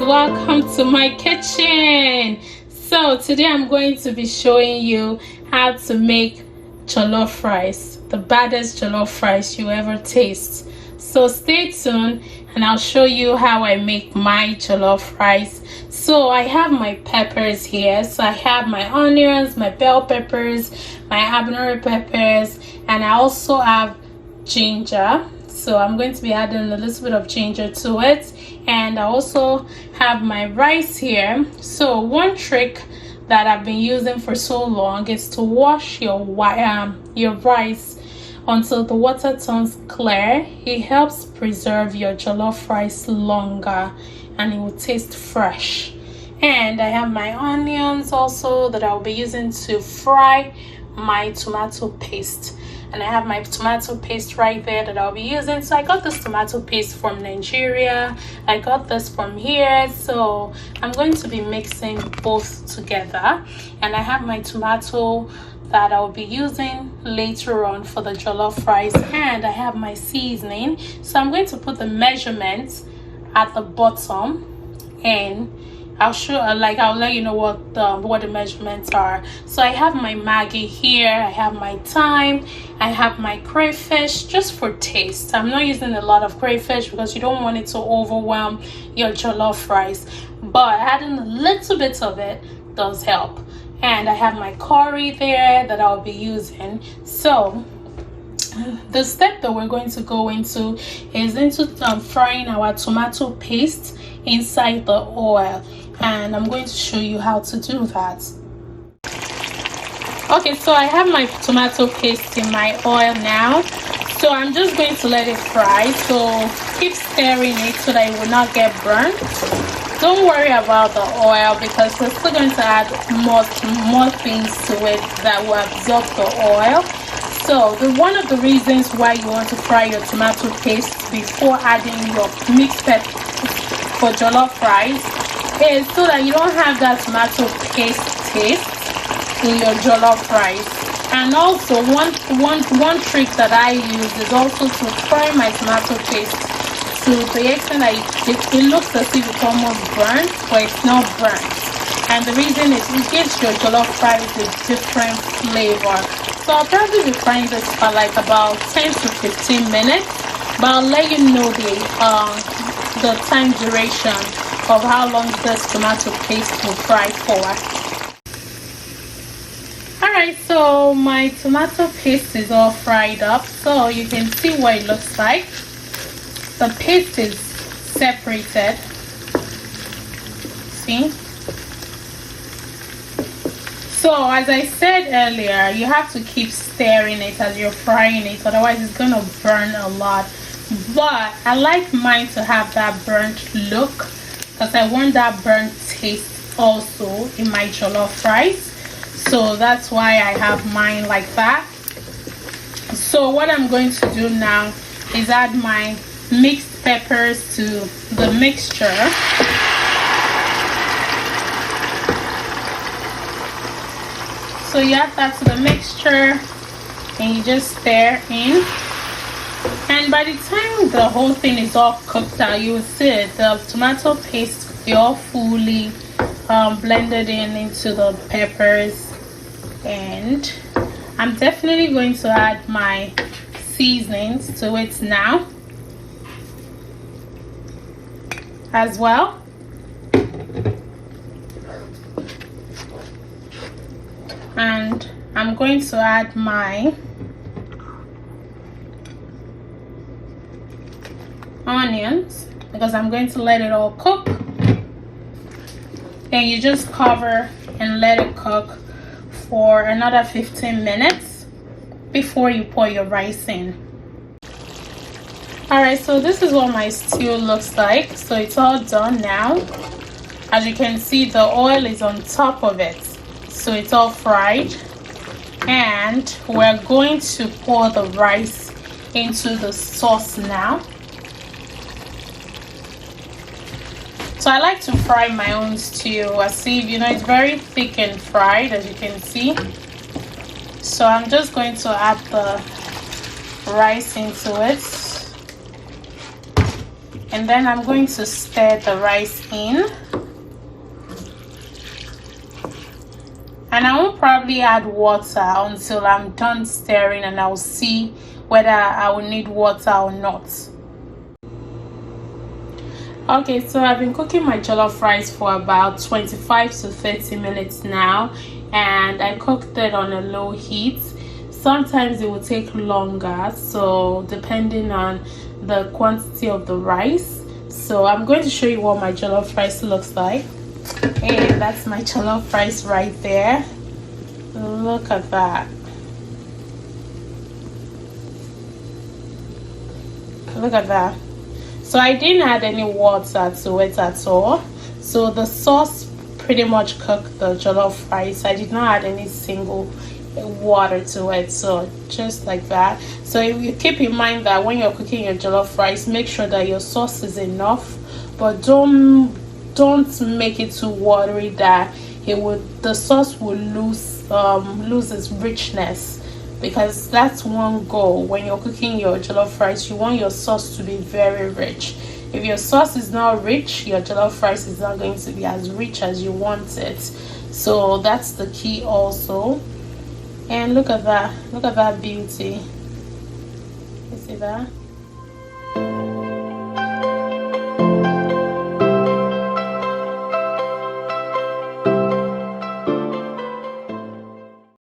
welcome to my kitchen. So today I'm going to be showing you how to make jollof rice, the baddest jollof rice you ever taste. So stay tuned and I'll show you how I make my jollof rice. So I have my peppers here. So I have my onions, my bell peppers, my habanero peppers, and I also have ginger. So I'm going to be adding a little bit of ginger to it, and I also have my rice here. So one trick that I've been using for so long is to wash your rice until the water turns clear. It helps preserve your jollof rice longer and it will taste fresh. And I have my onions also that I'll be using to fry my tomato paste. And I have my tomato paste right there that I'll be using. So I got this tomato paste from Nigeria. I got this from here. So I'm going to be mixing both together. And I have my tomato that I'll be using later on for the jollof rice. And I have my seasoning. So I'm going to put the measurements at the bottom, and I'll let you know what the measurements are. So I have my Maggi here, I have my thyme, I have my crayfish just for taste. I'm not using a lot of crayfish because you don't want it to overwhelm your jollof rice, but adding a little bit of it does help. And I have my curry there that I'll be using. So the step that we're going to go into is into frying our tomato paste inside the oil, and I'm going to show you how to do that. Okay, so I have my tomato paste in my oil now, so I'm just going to let it fry. So keep stirring it so that it will not get burnt. Don't worry about the oil because we're still going to add more things to it that will absorb the oil. So one of the reasons why you want to fry your tomato paste before adding your mixed peppers for jollof rice is so that you don't have that tomato paste taste in your jollof rice. And also one trick that I use is also to fry my tomato paste to the extent that it looks as if it's almost burnt, but it's not burnt. And the reason is it gives your jollof rice a different flavor. So I'll probably be frying this for like about 10 to 15 minutes, but I'll let you know the time duration of how long this tomato paste will fry for. Alright, so my tomato paste is all fried up, so you can see what it looks like. The paste is separated. See? So as I said earlier, you have to keep stirring it as you're frying it, otherwise it's going to burn a lot. But I like mine to have that burnt look because I want that burnt taste also in my jollof rice. So that's why I have mine like that. So what I'm going to do now is add my mixed peppers to the mixture. So you add that to the mixture and you just stir in. And by the time the whole thing is all cooked out, you will see it, the tomato paste will be all fully blended into the peppers. And I'm definitely going to add my seasonings to it now as well. And I'm going to add my onions because I'm going to let it all cook. Then you just cover and let it cook for another 15 minutes before you pour your rice in. Alright, so this is what my stew looks like. So it's all done now. As you can see, the oil is on top of it. So it's all fried, and we're going to pour the rice into the sauce now. So I like to fry my own stew as if, it's very thick and fried, as you can see. So I'm just going to add the rice into it. And then I'm going to stir the rice in. And I will probably add water until I'm done stirring, and I'll see whether I will need water or not. Okay, so I've been cooking my jollof rice for about 25 to 30 minutes now, and I cooked it on a low heat. Sometimes it will take longer, so depending on the quantity of the rice. So I'm going to show you what my jollof rice looks like. And that's my jollof rice right there. Look at that. Look at that. So I didn't add any water to it at all. So the sauce pretty much cooked the jollof rice. I did not add any single water to it, so just like that. So you keep in mind that when you're cooking your jollof rice, make sure that your sauce is enough, but don't make it too watery that the sauce will lose its richness, because that's one goal when you're cooking your jollof rice. You want your sauce to be very rich. If your sauce is not rich, your jollof rice is not going to be as rich as you want it. So that's the key also. And look at that beauty. You see that?